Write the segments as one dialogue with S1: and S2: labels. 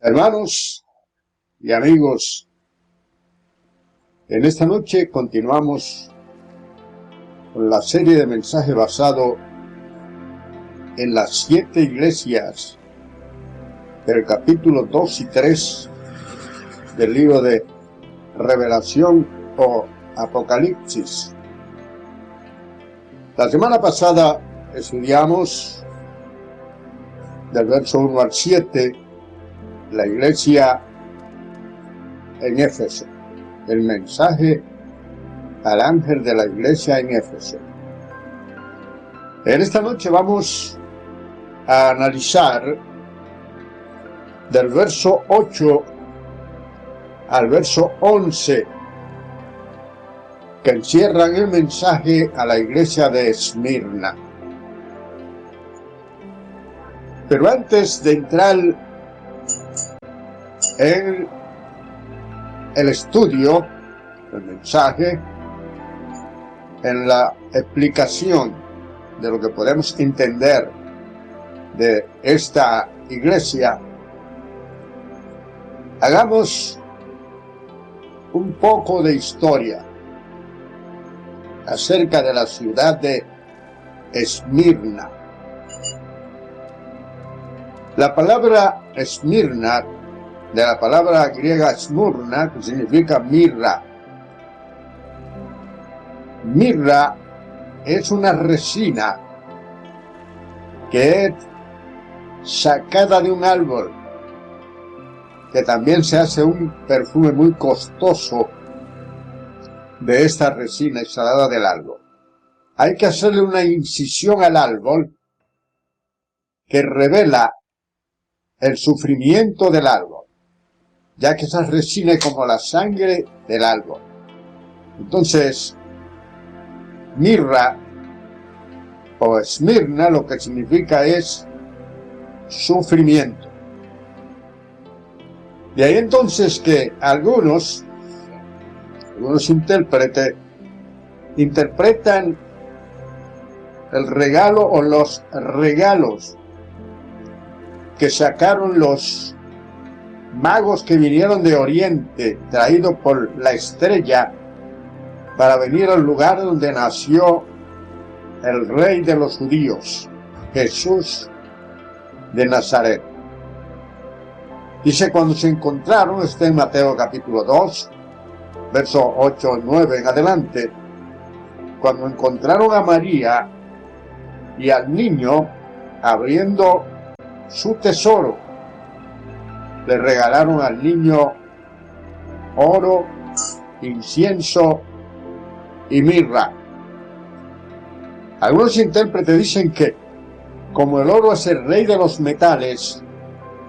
S1: Hermanos y amigos, en esta noche continuamos con la serie de mensajes basado en las 7 iglesias del capítulo 2 y 3 del libro de Revelación o Apocalipsis. La semana pasada estudiamos del verso 1 al 7 la iglesia en Éfeso, el mensaje al ángel de la iglesia en Éfeso. En esta noche vamos a analizar del verso 8 al verso 11 que encierran el mensaje a la iglesia de Esmirna. Pero antes de entrar en el estudio del mensaje, en la explicación de lo que podemos entender de esta iglesia, hagamos un poco de historia acerca de la ciudad de Esmirna. La palabra Esmirna, de la palabra griega smurna, que significa mirra. Mirra es una resina que es sacada de un árbol, que también se hace un perfume muy costoso de esta resina extraída del árbol. Hay que hacerle una incisión al árbol que revela el sufrimiento del árbol, ya que esa resina es como la sangre del árbol. Entonces, mirra o Esmirna lo que significa es sufrimiento. De ahí entonces que algunos intérpretes interpretan el regalo o los regalos que sacaron los magos que vinieron de Oriente, traídos por la estrella, para venir al lugar donde nació el rey de los judíos, Jesús de Nazaret. Dice, cuando se encontraron, está en Mateo capítulo 2, versos 8 y 9 en adelante, cuando encontraron a María y al niño abriendo su tesoro, le regalaron al niño oro, incienso y mirra. Algunos intérpretes dicen que, como el oro es el rey de los metales,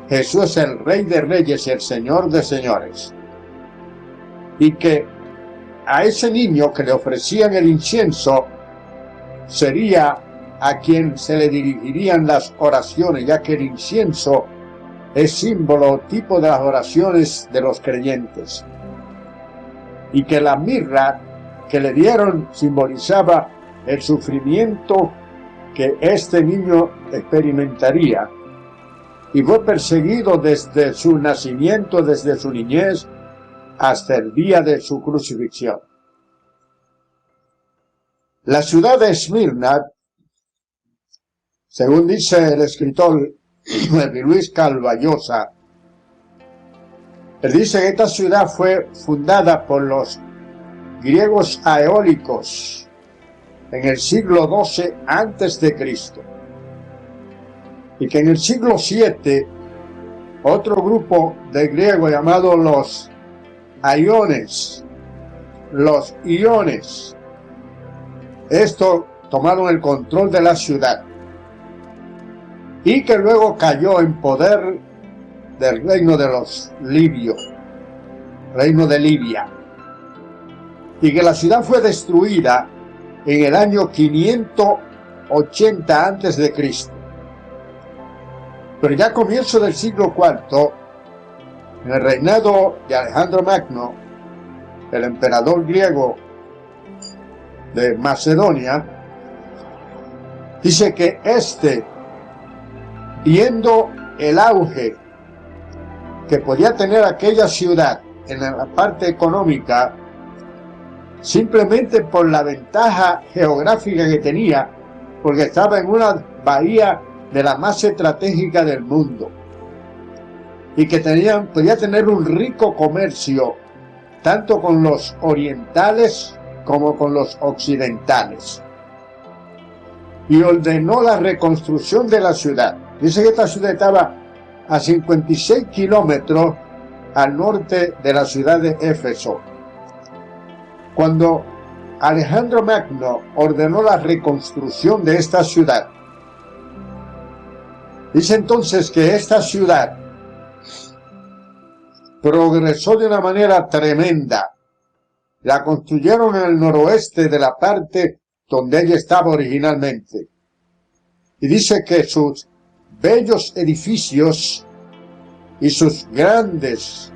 S1: Jesús es el rey de reyes y el señor de señores. Y que a ese niño que le ofrecían el incienso sería a quien se le dirigirían las oraciones, ya que el incienso es símbolo o tipo de las oraciones de los creyentes. Y que la mirra que le dieron simbolizaba el sufrimiento que este niño experimentaría. Y fue perseguido desde su nacimiento, desde su niñez, hasta el día de su crucifixión. La ciudad de Esmirna, según dice el escritor Luis Calvallosa, él dice que esta ciudad fue fundada por los griegos eólicos en el siglo XII antes de Cristo, y que en el siglo VII otro grupo de griegos llamado los iones, estos tomaron el control de la ciudad, y que luego cayó en poder del reino de los libios, reino de Libia, y que la ciudad fue destruida en el año 580 antes de Cristo. Pero ya a comienzo del siglo IV, en el reinado de Alejandro Magno, el emperador griego de Macedonia, dice que viendo el auge que podía tener aquella ciudad en la parte económica simplemente por la ventaja geográfica que tenía, porque estaba en una bahía de la más estratégica del mundo y que podía tener un rico comercio tanto con los orientales como con los occidentales, y ordenó la reconstrucción de la ciudad. Dice que esta ciudad estaba a 56 kilómetros al norte de la ciudad de Éfeso. Cuando Alejandro Magno ordenó la reconstrucción de esta ciudad, dice entonces que esta ciudad progresó de una manera tremenda. La construyeron en el noroeste de la parte donde ella estaba originalmente. Y dice que sus bellos edificios y sus grandes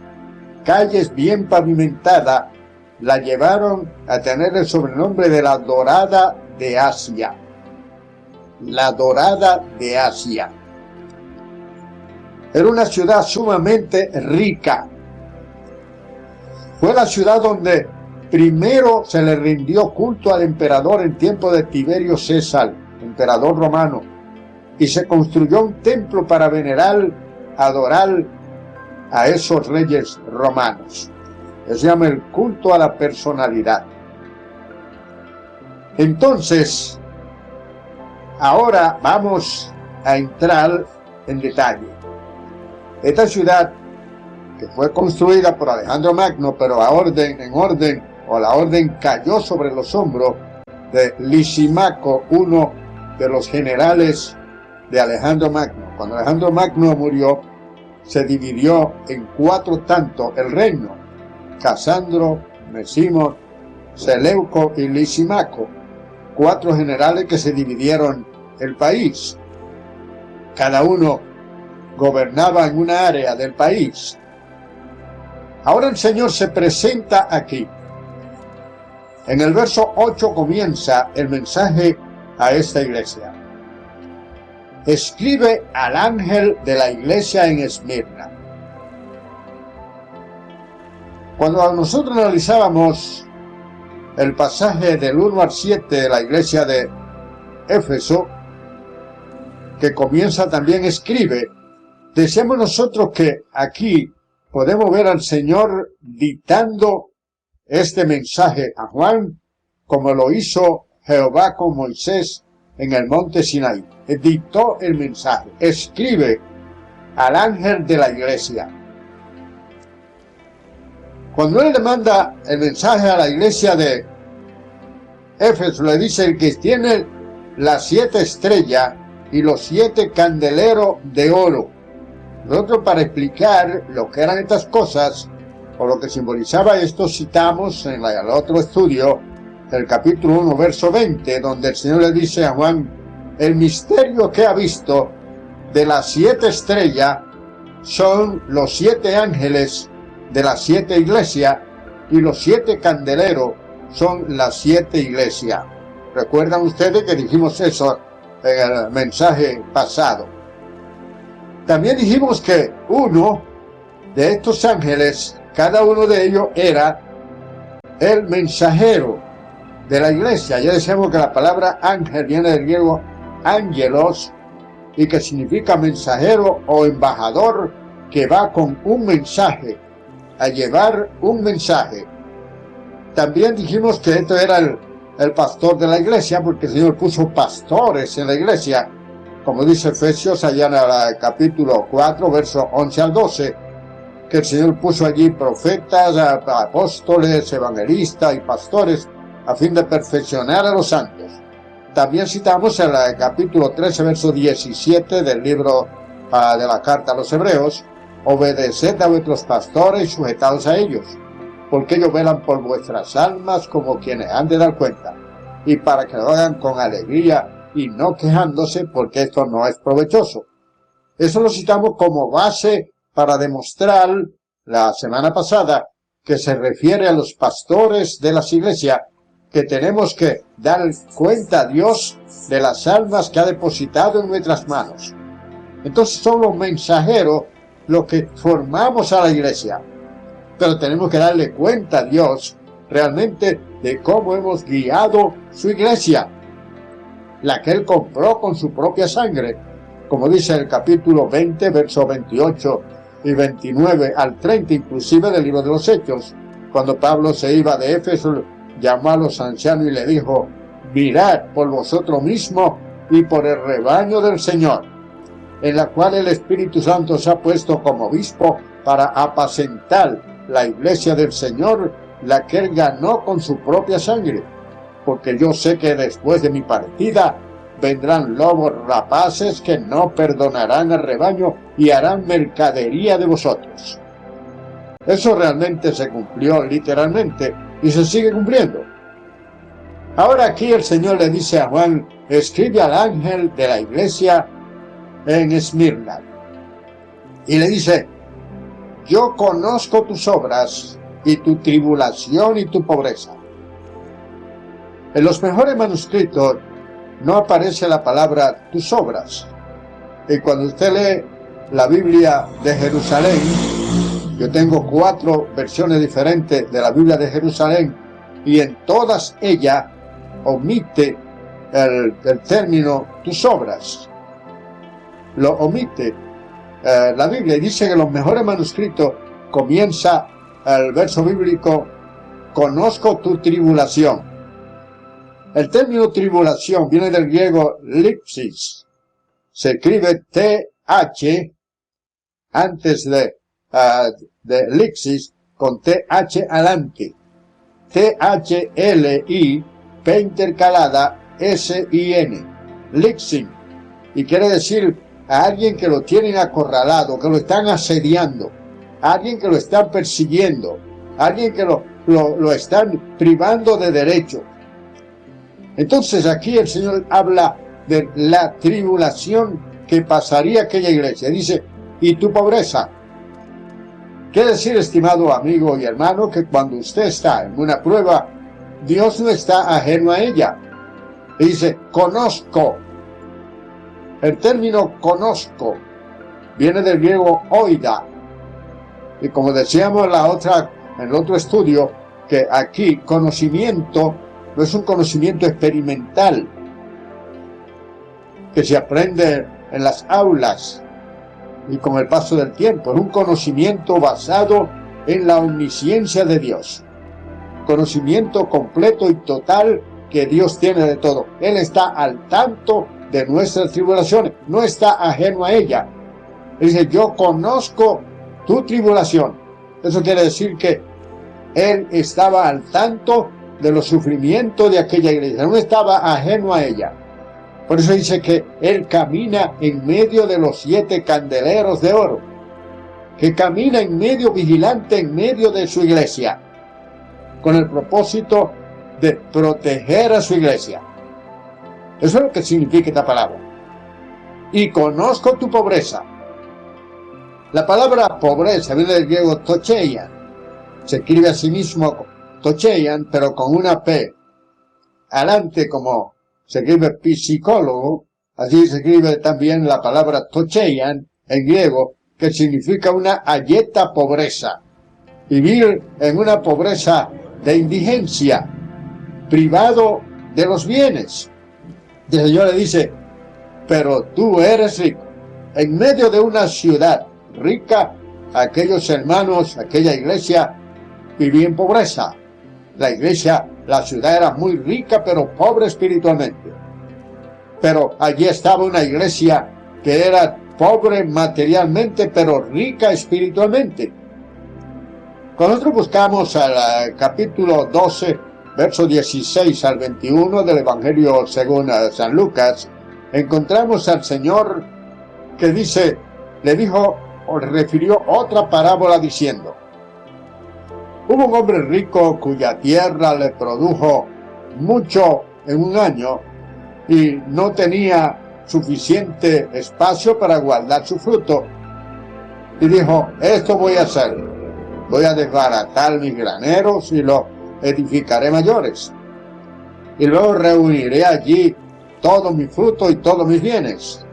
S1: calles bien pavimentadas la llevaron a tener el sobrenombre de la Dorada de Asia. La Dorada de Asia. Era una ciudad sumamente rica. Fue la ciudad donde primero se le rindió culto al emperador en tiempo de Tiberio César, emperador romano, y se construyó un templo para venerar, adorar a esos reyes romanos. Se llama el culto a la personalidad. Entonces, ahora vamos a entrar en detalle. Esta ciudad, que fue construida por Alejandro Magno, pero la orden cayó sobre los hombros de Lisimaco, uno de los generales de Alejandro Magno. Cuando Alejandro Magno murió, se dividió en 4 tantos el reino: Casandro, Mesimo, Seleuco y Lisimaco, 4 generales que se dividieron el país. Cada uno gobernaba en una área del país. Ahora el Señor se presenta aquí. En el verso 8 comienza el mensaje a esta iglesia. Escribe al ángel de la iglesia en Esmirna. Cuando nosotros analizábamos el pasaje del 1 al 7 de la iglesia de Éfeso, que comienza también escribe, decíamos nosotros que aquí podemos ver al Señor dictando este mensaje a Juan, como lo hizo Jehová con Moisés en el monte Sinaí. Dictó el mensaje. Escribe al ángel de la iglesia. Cuando él le manda el mensaje a la iglesia de Éfeso, le dice: el que tiene las 7 estrellas y los 7 candeleros de oro. Nosotros, para explicar lo que eran estas cosas o lo que simbolizaba esto, citamos en el otro estudio el capítulo 1 verso 20, donde el Señor le dice a Juan: el misterio que ha visto de las 7 estrellas son los 7 ángeles de las 7 iglesias, y los 7 candeleros son las 7 iglesias. ¿Recuerdan ustedes que dijimos eso en el mensaje pasado? También dijimos que uno de estos ángeles, cada uno de ellos era el mensajero de la iglesia. Ya decíamos que la palabra ángel viene del griego ángelos, y que significa mensajero o embajador que va con un mensaje, a llevar un mensaje. También dijimos que esto era el pastor de la iglesia, porque el Señor puso pastores en la iglesia, como dice Efesios allá en el capítulo 4, versos 11 al 12, que el Señor puso allí profetas, apóstoles, evangelistas y pastores, a fin de perfeccionar a los santos. También citamos en el capítulo 13, verso 17 del libro de la carta a los Hebreos: obedeced a vuestros pastores y sujetados a ellos, porque ellos velan por vuestras almas como quienes han de dar cuenta, y para que lo hagan con alegría y no quejándose, porque esto no es provechoso. Eso lo citamos como base para demostrar la semana pasada que se refiere a los pastores de las iglesias, que tenemos que dar cuenta a Dios de las almas que ha depositado en nuestras manos. Entonces son los mensajeros lo que formamos a la iglesia. Pero tenemos que darle cuenta a Dios realmente de cómo hemos guiado su iglesia, la que Él compró con su propia sangre, como dice el capítulo 20, versos 28 y 29 al 30, inclusive del libro de los Hechos. Cuando Pablo se iba de Éfeso, llamó a los ancianos y le dijo: mirad por vosotros mismos y por el rebaño del Señor, en la cual el Espíritu Santo se ha puesto como obispo para apacentar la iglesia del Señor, la que Él ganó con su propia sangre. Porque yo sé que después de mi partida vendrán lobos rapaces que no perdonarán al rebaño y harán mercadería de vosotros. Eso realmente se cumplió literalmente y se sigue cumpliendo. Ahora aquí el Señor le dice a Juan: escribe al ángel de la iglesia en Esmirna. Y le dice: yo conozco tus obras y tu tribulación y tu pobreza. En los mejores manuscritos no aparece la palabra tus obras. Y cuando usted lee la Biblia de Jerusalén, yo tengo 4 versiones diferentes de la Biblia de Jerusalén, y en todas ellas omite el término tus obras. Lo omite la Biblia, y dice que en los mejores manuscritos comienza el verso bíblico: conozco tu tribulación. El término tribulación viene del griego lipsis. Se escribe TH antes de lipsis, con TH adelante. THLI, P intercalada, SIN. Lipsin. Y quiere decir a alguien que lo tienen acorralado, que lo están asediando, a alguien que lo están persiguiendo, a alguien que lo están privando de derecho. Entonces aquí el Señor habla de la tribulación que pasaría aquella iglesia. Dice: y tu pobreza. Quiere decir, estimado amigo y hermano, que cuando usted está en una prueba, Dios no está ajeno a ella. Y dice: conozco. El término conozco viene del griego oida. Y como decíamos en el otro estudio, que aquí conocimiento no es un conocimiento experimental que se aprende en las aulas y con el paso del tiempo. Es un conocimiento basado en la omnisciencia de Dios. Conocimiento completo y total que Dios tiene de todo. Él está al tanto de nuestras tribulaciones, no está ajeno a ella. Dice: yo conozco tu tribulación. Eso quiere decir que Él estaba al tanto de los sufrimientos de aquella iglesia, no estaba ajeno a ella. Por eso dice que Él camina en medio de los 7 candeleros de oro, que camina en medio, vigilante en medio de su iglesia, con el propósito de proteger a su iglesia. Eso es lo que significa esta palabra. Y conozco tu pobreza. La palabra pobreza viene del griego tocheian. Se escribe a sí mismo tocheian, pero con una P adelante, como se escribe psicólogo. Así se escribe también la palabra tocheian en griego, que significa una ayeta pobreza. Vivir en una pobreza de indigencia, privado de los bienes. El Señor le dice: pero tú eres rico. En medio de una ciudad rica, aquellos hermanos, aquella iglesia vivía en pobreza. La iglesia, la ciudad era muy rica, pero pobre espiritualmente. Pero allí estaba una iglesia que era pobre materialmente, pero rica espiritualmente. Cuando nosotros buscamos al capítulo 12, versos 16 al 21 del Evangelio según San Lucas, encontramos al Señor que dice, le dijo o refirió otra parábola diciendo: hubo un hombre rico cuya tierra le produjo mucho en un año y no tenía suficiente espacio para guardar su fruto. Y dijo: esto voy a hacer, voy a desbaratar mis graneros y los edificaré mayores. Y luego reuniré allí todo mi fruto y todos mis bienes.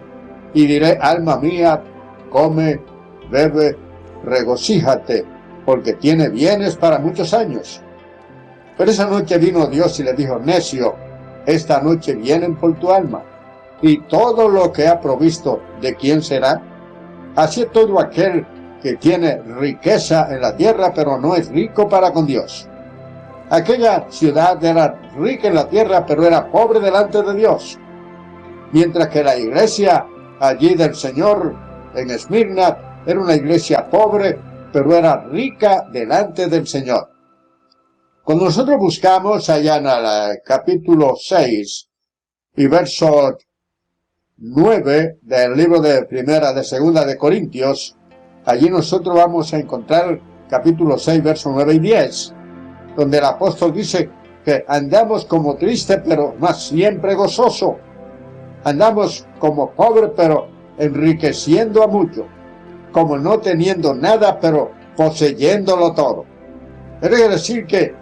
S1: Y diré: alma mía, come bebe, regocíjate, porque tiene bienes para muchos años. Pero esa noche vino Dios y le dijo: necio, esta noche vienen por tu alma, y todo lo que ha provisto, ¿de quién será? Así es todo aquel que tiene riqueza en la tierra, pero no es rico para con Dios. Aquella ciudad era rica en la tierra, pero era pobre delante de Dios. Mientras que la iglesia allí del Señor en Esmirna era una iglesia pobre, pero era rica delante del Señor. Cuando nosotros buscamos allá en el capítulo 6 y verso 9 del libro de segunda de Corintios, allí nosotros vamos a encontrar capítulo 6, versos 9 y 10, donde el apóstol dice que andamos como tristes, pero más siempre gozoso. Andamos como pobres, pero enriqueciendo a muchos, como no teniendo nada, pero poseyéndolo todo. Eso quiere decir que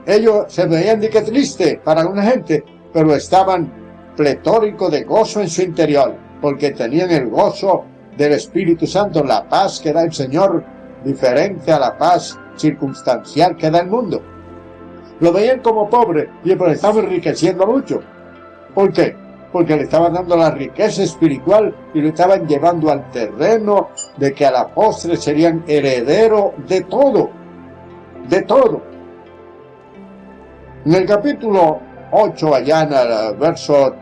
S1: ellos se veían de que triste para una gente, pero estaban pletóricos de gozo en su interior, porque tenían el gozo del Espíritu Santo, la paz que da el Señor, diferente a la paz circunstancial que da el mundo. Lo veían como pobre, pero estaban enriqueciendo mucho. ¿Por qué? Porque le estaban dando la riqueza espiritual y lo estaban llevando al terreno de que a la postre serían herederos de todo, de todo. En el capítulo 8, allá en el verso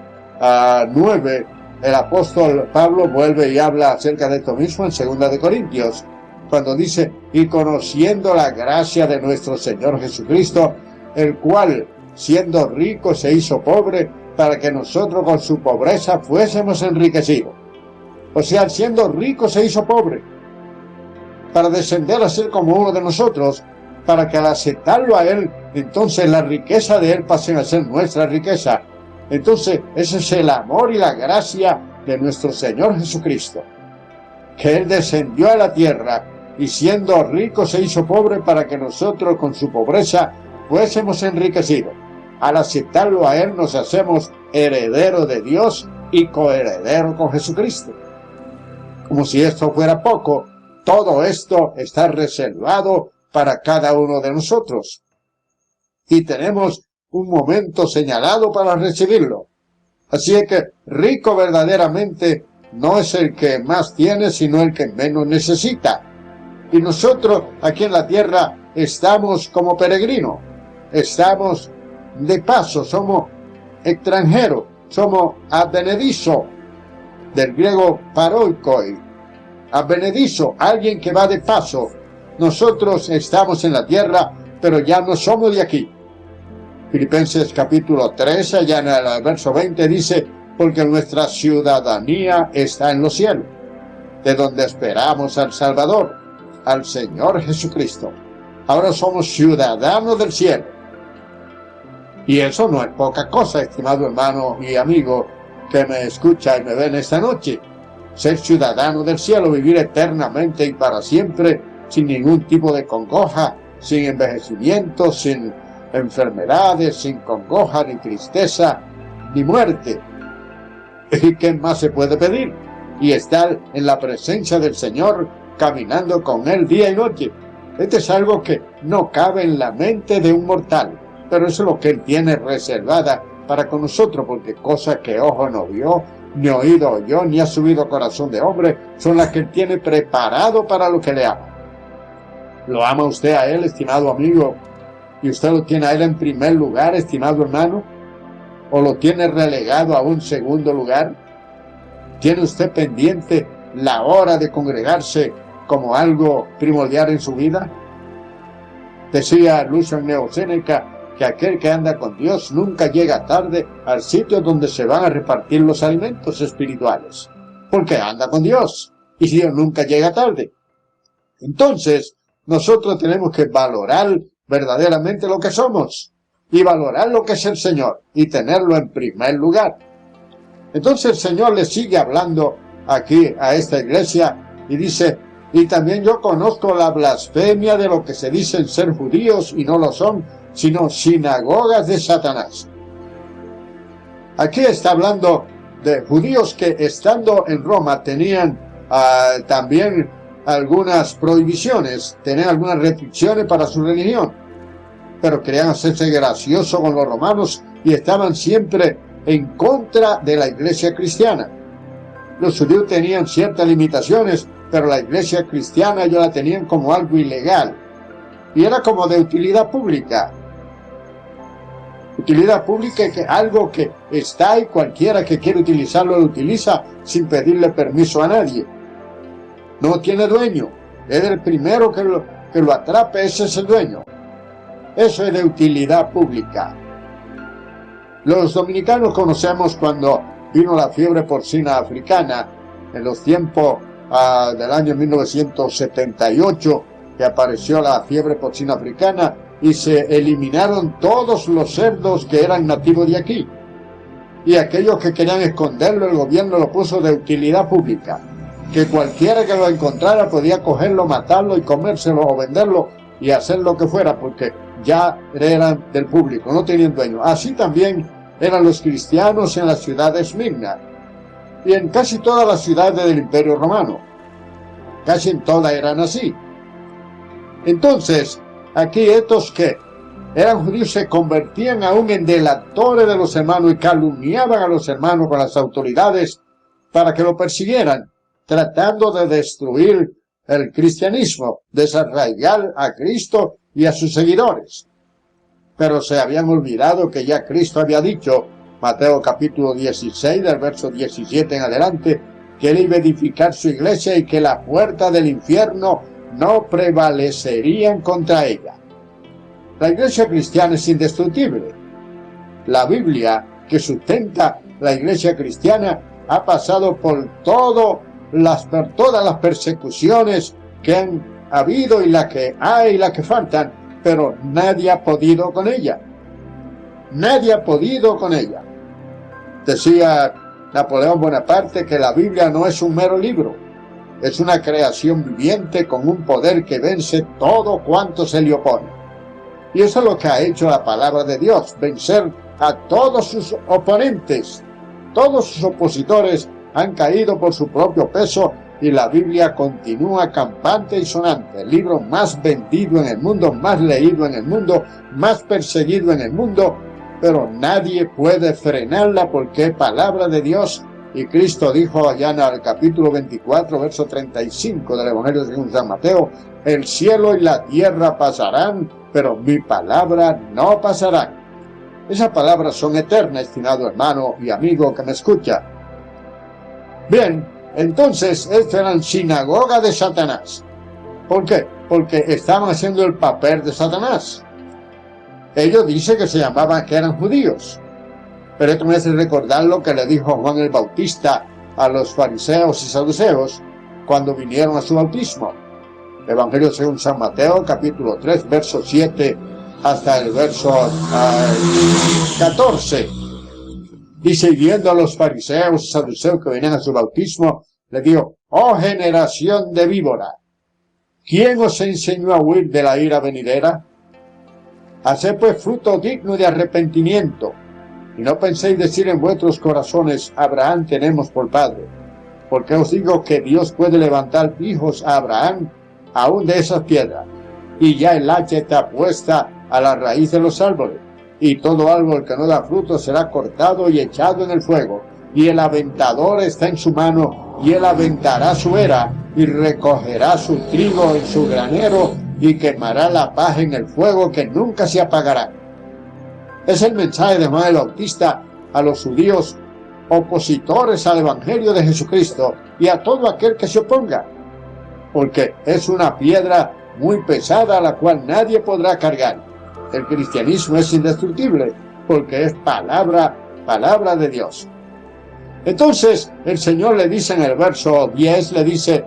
S1: 9, el apóstol Pablo vuelve y habla acerca de esto mismo en 2 de Corintios, cuando dice: y conociendo la gracia de nuestro Señor Jesucristo, el cual, siendo rico, se hizo pobre, para que nosotros con su pobreza fuésemos enriquecidos. O sea, siendo rico se hizo pobre, para descender a ser como uno de nosotros, para que al aceptarlo a Él, entonces la riqueza de Él pase a ser nuestra riqueza. Entonces, ese es el amor y la gracia de nuestro Señor Jesucristo, que Él descendió a la tierra y siendo rico se hizo pobre para que nosotros con su pobreza fuésemos enriquecidos. Al aceptarlo a Él nos hacemos herederos de Dios y coherederos con Jesucristo. Como si esto fuera poco, todo esto está reservado para cada uno de nosotros. Y tenemos un momento señalado para recibirlo. Así es que rico verdaderamente no es el que más tiene, sino el que menos necesita. Y nosotros aquí en la tierra estamos como peregrinos, estamos de paso, somos extranjeros, somos advenedizos, del griego paroikoi, advenedizo, alguien que va de paso. Nosotros estamos en la tierra, pero ya no somos de aquí. Filipenses capítulo 3, allá en el verso 20 dice: porque nuestra ciudadanía está en los cielos, de donde esperamos al Salvador, al Señor Jesucristo. Ahora somos ciudadanos del cielo. Y eso no es poca cosa, estimado hermano y amigo que me escucha y me ve en esta noche. Ser ciudadano del cielo, vivir eternamente y para siempre, sin ningún tipo de congoja, sin envejecimiento, sin enfermedades, sin congoja, ni tristeza, ni muerte. ¿Y qué más se puede pedir? Y estar en la presencia del Señor, caminando con Él día y noche. Esto es algo que no cabe en la mente de un mortal, pero eso es lo que Él tiene reservada para con nosotros, porque cosas que ojo no vio, ni oído oyó, ni ha subido corazón de hombre, son las que Él tiene preparado para lo que le ama. ¿Lo ama usted a Él, estimado amigo? ¿Y usted lo tiene a Él en primer lugar, estimado hermano? ¿O lo tiene relegado a un segundo lugar? ¿Tiene usted pendiente la hora de congregarse como algo primordial en su vida? Decía Lucio Neoséneca que aquel que anda con Dios nunca llega tarde al sitio donde se van a repartir los alimentos espirituales, porque anda con Dios, y Dios nunca llega tarde. Entonces, nosotros tenemos que valorar verdaderamente lo que somos, y valorar lo que es el Señor, y tenerlo en primer lugar. Entonces el Señor le sigue hablando aquí a esta iglesia, y dice: y también yo conozco la blasfemia de lo que se dicen ser judíos y no lo son, sino sinagogas de Satanás. Aquí está hablando de judíos que estando en Roma tenían también algunas prohibiciones, tenían algunas restricciones para su religión, pero querían hacerse graciosos con los romanos y estaban siempre en contra de la iglesia cristiana. Los judíos tenían ciertas limitaciones, pero la iglesia cristiana ellos la tenían como algo ilegal y era como de utilidad pública. Utilidad pública es algo que está y cualquiera que quiere utilizarlo lo utiliza sin pedirle permiso a nadie. No tiene dueño, es el primero que lo atrape, ese es el dueño. Eso es de utilidad pública. Los dominicanos conocemos cuando vino la fiebre porcina africana, en los tiempos del año 1978, que apareció la fiebre porcina africana y se eliminaron todos los cerdos que eran nativos de aquí. Y aquellos que querían esconderlo, el gobierno lo puso de utilidad pública, que cualquiera que lo encontrara podía cogerlo, matarlo y comérselo o venderlo y hacer lo que fuera, porque ya eran del público, no tenían dueño. Así también eran los cristianos en la ciudad de Esmirna y en casi todas las ciudades del Imperio Romano. Casi en todas eran así. Entonces, aquí estos que eran judíos se convertían aún en delatores de los hermanos y calumniaban a los hermanos con las autoridades para que lo persiguieran, tratando de destruir el cristianismo, desarraigar a Cristo y a sus seguidores. Pero se habían olvidado que ya Cristo había dicho, Mateo capítulo 16, del verso 17 en adelante, que él iba a edificar su iglesia y que la puerta del infierno no prevalecerían contra ella. La iglesia cristiana es indestructible. La Biblia, que sustenta la iglesia cristiana, ha pasado por todas las persecuciones que han habido y las que hay y las que faltan, pero nadie ha podido con ella. Nadie ha podido con ella. Decía Napoleón Bonaparte que la Biblia no es un mero libro, es una creación viviente con un poder que vence todo cuanto se le opone. Y eso es lo que ha hecho la palabra de Dios, vencer a todos sus oponentes. Todos sus opositores han caído por su propio peso y la Biblia continúa campante y sonante, el libro más vendido en el mundo, más leído en el mundo, más perseguido en el mundo, pero nadie puede frenarla porque es palabra de Dios. Y Cristo dijo allá en el capítulo 24, verso 35 del Evangelio según San Mateo, el cielo y la tierra pasarán, pero mi palabra no pasará. Esas palabras son eternas, estimado hermano y amigo que me escucha. Bien, entonces estas eran sinagoga de Satanás. ¿Por qué? Porque estaban haciendo el papel de Satanás. Ellos dicen que se llamaban, que eran judíos. Pero esto me hace recordar lo que le dijo Juan el Bautista a los fariseos y saduceos cuando vinieron a su bautismo. Evangelio según San Mateo, capítulo 3, verso 7 hasta el verso 14. Dice, y viendo a los fariseos y saduceos que venían a su bautismo, le dijo, oh generación de víbora, ¿quién os enseñó a huir de la ira venidera? Haced pues fruto digno de arrepentimiento, y no penséis decir en vuestros corazones, Abraham tenemos por padre, porque os digo que Dios puede levantar hijos a Abraham aún de esas piedras, y ya el hacha está puesta a la raíz de los árboles, y todo árbol que no da fruto será cortado y echado en el fuego, y el aventador está en su mano, y él aventará su era, y recogerá su trigo en su granero, y quemará la paja en el fuego que nunca se apagará. Es el mensaje de Juan el Bautista a los judíos opositores al Evangelio de Jesucristo y a todo aquel que se oponga, porque es una piedra muy pesada a la cual nadie podrá cargar. El cristianismo es indestructible porque es palabra de Dios. Entonces el Señor le dice en el verso 10, le dice,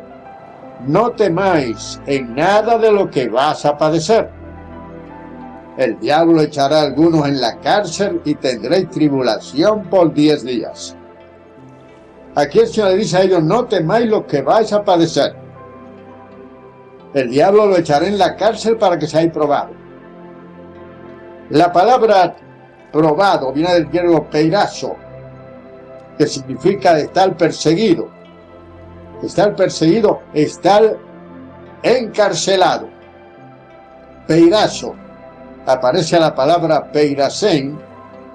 S1: no temáis en nada de lo que vas a padecer. El diablo echará a algunos en la cárcel y tendréis tribulación por 10 días. Aquí el Señor le dice a ellos, no temáis lo que vais a padecer. El diablo lo echará en la cárcel para que seáis probados. La palabra probado viene del griego peirazo, que significa estar perseguido. Estar perseguido, estar encarcelado. Peirazo, aparece la palabra peirasén,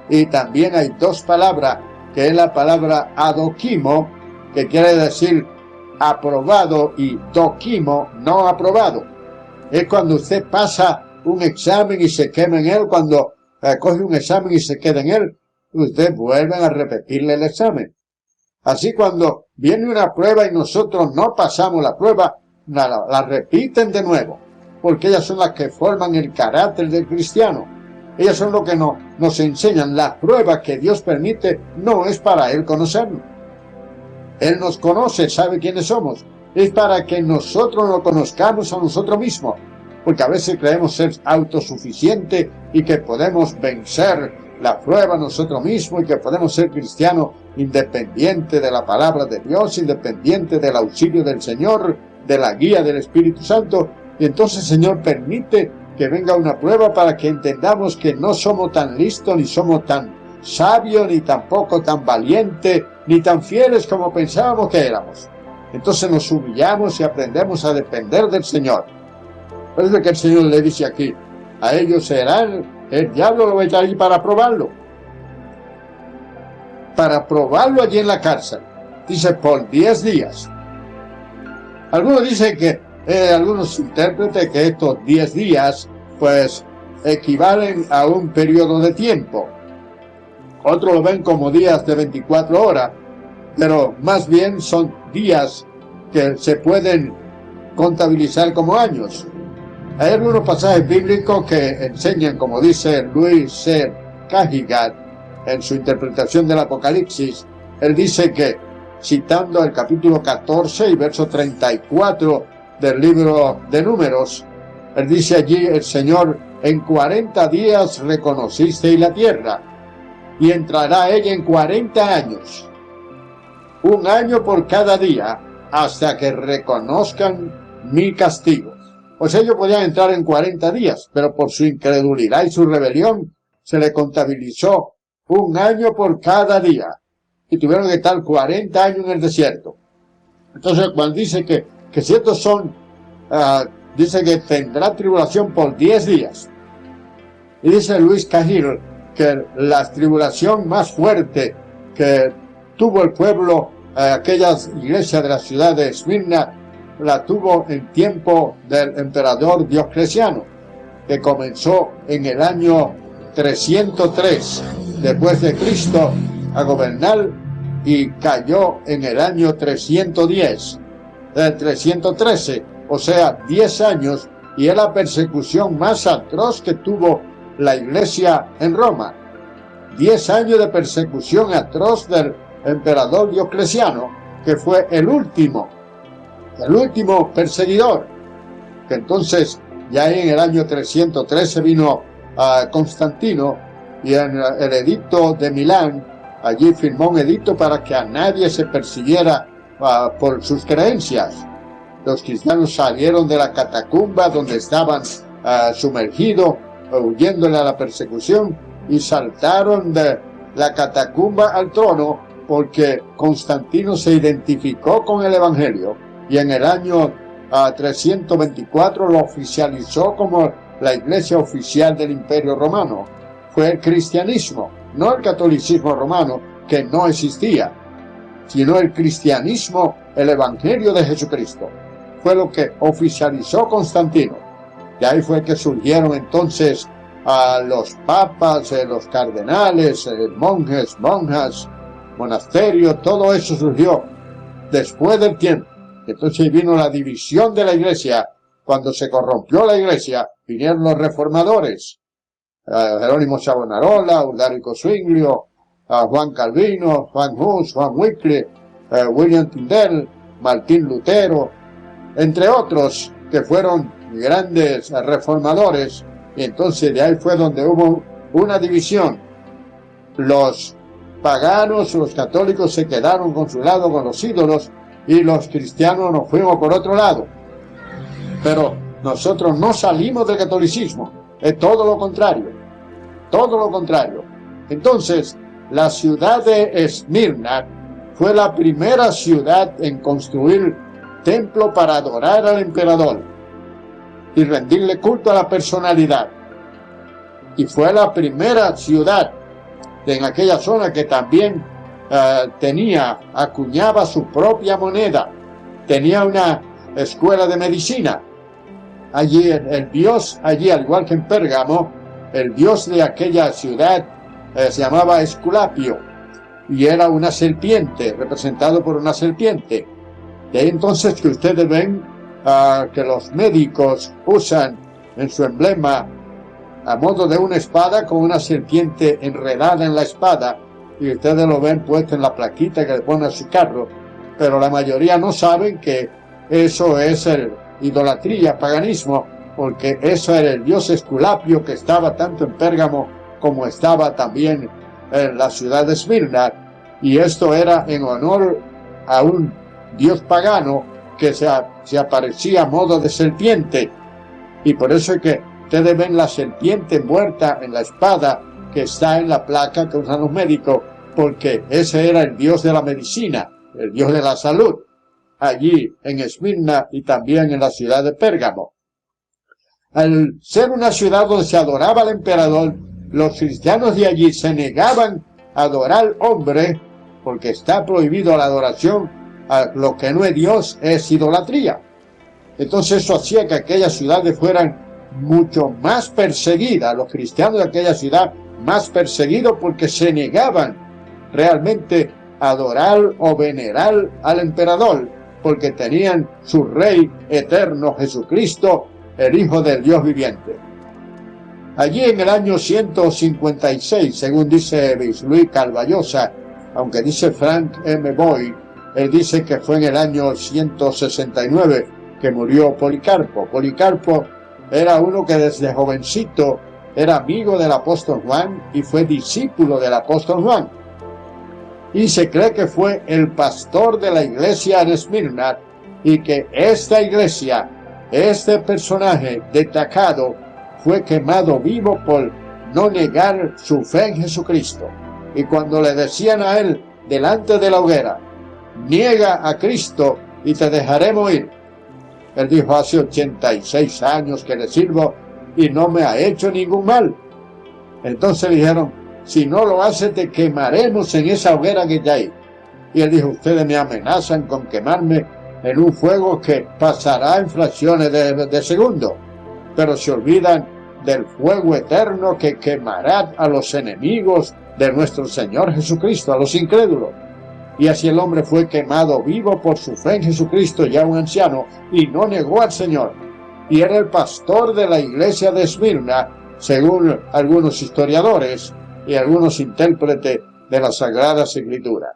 S1: y también hay dos palabras, que es la palabra adokimo, que quiere decir aprobado, y dokimo, no aprobado. Es cuando usted pasa un examen y se quema en él, cuando coge un examen y se queda en él, usted vuelve a repetirle el examen. Así cuando viene una prueba y nosotros no pasamos la prueba, la repiten de nuevo, porque ellas son las que forman el carácter del cristiano. Ellas son lo que nos enseñan. Las pruebas que Dios permite no es para Él conocernos. Él nos conoce, sabe quiénes somos. Es para que nosotros lo conozcamos a nosotros mismos. Porque a veces creemos ser autosuficientes y que podemos vencer la prueba nosotros mismos y que podemos ser cristianos independientes de la palabra de Dios, independientes del auxilio del Señor, de la guía del Espíritu Santo. Y entonces el Señor permite que venga una prueba para que entendamos que no somos tan listos, ni somos tan sabios, ni tampoco tan valientes, ni tan fieles como pensábamos que éramos. Entonces nos humillamos y aprendemos a depender del Señor. Por eso que el Señor le dice aquí, a ellos serán, el diablo lo va a allí para probarlo. Para probarlo allí en la cárcel. Dice, por 10 días. Algunos dicen que algunos intérpretes que estos 10 días pues equivalen a un periodo de tiempo. Otros lo ven como días de 24 horas, pero más bien son días que se pueden contabilizar como años. Hay algunos pasajes bíblicos que enseñan, como dice Louis C. Cajigat en su interpretación del Apocalipsis, él dice que, citando el capítulo 14 y verso 34 del libro de Números, él dice allí el Señor, en 40 días reconocisteis la tierra, y entrará ella en 40 años, un año por cada día, hasta que reconozcan mi castigo. Pues ellos podían entrar en 40 días, pero por su incredulidad y su rebelión, se le contabilizó un año por cada día, y tuvieron que estar 40 años en el desierto. Entonces, cuando dice que si estos son, dice que tendrá tribulación por 10 días. Y dice Luis Cajil que la tribulación más fuerte que tuvo el pueblo, aquellas iglesias de la ciudad de Esmirna, la tuvo en tiempo del emperador Diocleciano, que comenzó en el año 303 después de Cristo a gobernar y cayó en el año 310, 313, o sea, 10 años, y es la persecución más atroz que tuvo la iglesia en Roma. 10 años de persecución atroz del emperador Diocleciano, que fue el último perseguidor, que entonces ya en el año 313 vino a Constantino y en el edicto de Milán, allí firmó un edicto para que a nadie se persiguiera por sus creencias. Los cristianos salieron de la catacumba donde estaban sumergidos, huyéndole a la persecución, y saltaron de la catacumba al trono porque Constantino se identificó con el Evangelio y en el año 324 lo oficializó como la iglesia oficial del Imperio Romano. Fue el cristianismo, no el catolicismo romano, que no existía, sino el cristianismo, el Evangelio de Jesucristo. Fue lo que oficializó Constantino. De ahí fue que surgieron entonces a los papas, los cardenales, monjes, monjas, monasterios, todo eso surgió después del tiempo. Entonces vino la división de la iglesia. Cuando se corrompió la iglesia, vinieron los reformadores, Jerónimo Savonarola, Uldarico Zwinglio, Juan Calvino, Juan Hus, Juan Wycliffe, William Tyndale, Martín Lutero, entre otros que fueron grandes reformadores. Y entonces de ahí fue donde hubo una división. Los paganos, los católicos se quedaron con su lado, con los ídolos, y los cristianos nos fuimos por otro lado. Pero nosotros no salimos del catolicismo, es todo lo contrario, todo lo contrario. Entonces, la ciudad de Esmirna fue la primera ciudad en construir templo para adorar al emperador. y rendirle culto a la personalidad. Y fue la primera ciudad en aquella zona que también acuñaba su propia moneda, tenía una escuela de medicina. Allí el dios, allí al igual que en Pérgamo, el dios de aquella ciudad se llamaba Esculapio y era una serpiente, representado por una serpiente. De ahí entonces que ustedes ven que los médicos usan en su emblema a modo de una espada con una serpiente enredada en la espada, y ustedes lo ven puesto en la plaquita que le ponen a su carro, pero la mayoría no saben que eso es el idolatría, paganismo, porque eso era el dios Esculapio que estaba tanto en Pérgamo como estaba también en la ciudad de Esmirna, y esto era en honor a un dios pagano que se aparecía a modo de serpiente, y por eso es que ustedes ven la serpiente muerta en la espada que está en la placa que usan los médicos, porque ese era el dios de la medicina, el dios de la salud, allí en Esmirna y también en la ciudad de Pérgamo. Al ser una ciudad donde se adoraba al emperador, los cristianos de allí se negaban a adorar al hombre, porque está prohibido la adoración a lo que no es Dios, es idolatría. Entonces eso hacía que aquellas ciudades fueran mucho más perseguidas, los cristianos de aquella ciudad más perseguidos, porque se negaban realmente a adorar o venerar al emperador, porque tenían su rey eterno Jesucristo, el Hijo del Dios viviente. Allí en el año 156, según dice Luis Carballosa, aunque dice Frank M. Boyd, él dice que fue en el año 169 que murió Policarpo. Policarpo era uno que desde jovencito era amigo del apóstol Juan y fue discípulo del apóstol Juan. Y se cree que fue el pastor de la iglesia en Esmirna, y que esta iglesia, este personaje destacado, fue quemado vivo por no negar su fe en Jesucristo. Y cuando le decían a él delante de la hoguera, niega a Cristo y te dejaremos ir, él dijo: hace 86 años que le sirvo y no me ha hecho ningún mal. Entonces le dijeron: si no lo hace, te quemaremos en esa hoguera que está ahí. Y él dijo: ustedes me amenazan con quemarme en un fuego que pasará en fracciones de segundo, pero se olvidan del fuego eterno que quemará a los enemigos de nuestro Señor Jesucristo, a los incrédulos. Y así el hombre fue quemado vivo por su fe en Jesucristo, ya un anciano, y no negó al Señor. Y era el pastor de la iglesia de Esmirna, según algunos historiadores y algunos intérpretes de las Sagradas Escrituras.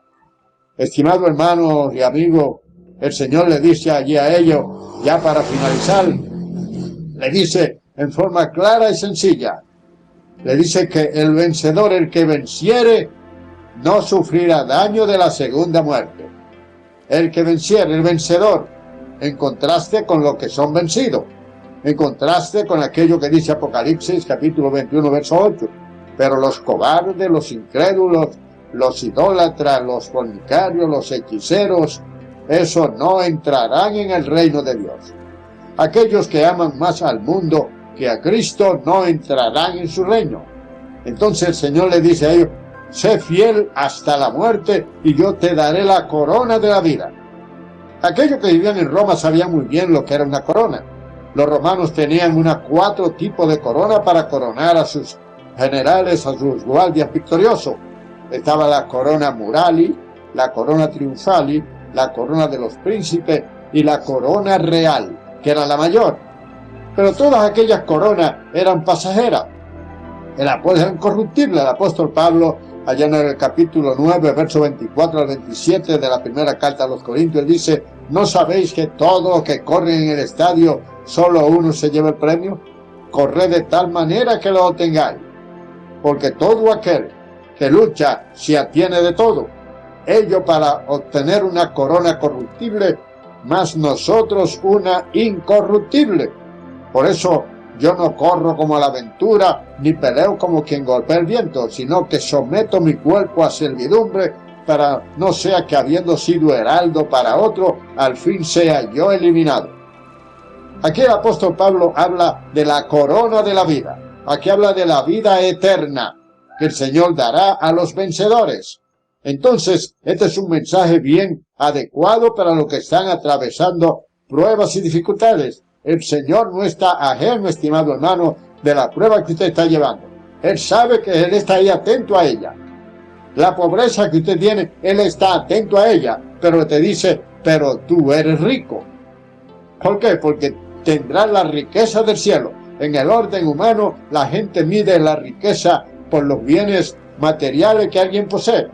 S1: Estimado hermano y amigo, el Señor le dice allí a ellos, ya para finalizar, le dice en forma clara y sencilla, le dice que el vencedor, el que venciere, no sufrirá daño de la segunda muerte. El que venciere, el vencedor, en contraste con los que son vencidos, en contraste con aquello que dice Apocalipsis capítulo 21 verso 8. Pero los cobardes, los incrédulos, los idólatras, los fornicarios, los hechiceros, esos no entrarán en el reino de Dios. Aquellos que aman más al mundo que a Cristo no entrarán en su reino. Entonces el Señor le dice a ellos: sé fiel hasta la muerte y yo te daré la corona de la vida. Aquellos que vivían en Roma sabían muy bien lo que era una corona. Los romanos tenían 4 tipos de corona para coronar a sus generales, a sus guardias victoriosos. Estaba la corona murali, la corona triunfali, la corona de los príncipes y la corona real, que era la mayor. Pero todas aquellas coronas eran pasajeras. Era incorruptible. El apóstol Pablo, allá en el capítulo 9, verso 24 al 27 de la primera carta a los Corintios, dice: ¿no sabéis que todos los que corren en el estadio, solo uno se lleva el premio? Corred de tal manera que lo obtengáis. Porque todo aquel que lucha se atiene de todo, ello para obtener una corona corruptible, mas nosotros una incorruptible. Por eso yo no corro como a la aventura, ni peleo como quien golpea el viento, sino que someto mi cuerpo a servidumbre, para no sea que habiendo sido heraldo para otro, al fin sea yo eliminado. Aquí el apóstol Pablo habla de la corona de la vida. Aquí habla de la vida eterna que el Señor dará a los vencedores. Entonces, este es un mensaje bien adecuado para los que están atravesando pruebas y dificultades. El Señor no está ajeno, estimado hermano, de la prueba que usted está llevando. Él sabe que Él está ahí atento a ella. La pobreza que usted tiene, Él está atento a ella, pero te dice, pero tú eres rico. ¿Por qué? Porque tendrás la riqueza del cielo. En el orden humano, la gente mide la riqueza por los bienes materiales que alguien posee.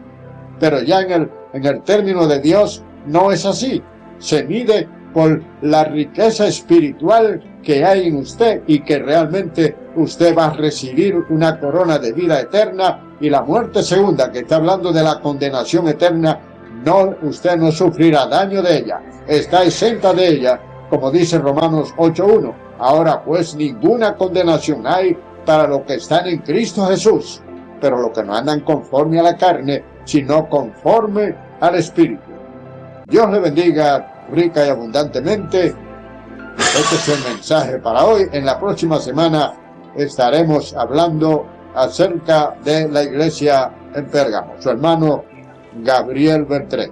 S1: Pero ya en el término de Dios no es así. Se mide por la riqueza espiritual que hay en usted y que realmente usted va a recibir una corona de vida eterna, y la muerte segunda, que está hablando de la condenación eterna, no, usted no sufrirá daño de ella. Está exenta de ella, como dice Romanos 8:1. Ahora pues ninguna condenación hay para los que están en Cristo Jesús, pero los que no andan conforme a la carne, sino conforme al Espíritu. Dios le bendiga rica y abundantemente. Este es el mensaje para hoy. En la próxima semana estaremos hablando acerca de la iglesia en Pérgamo. Su hermano Gabriel Bertré.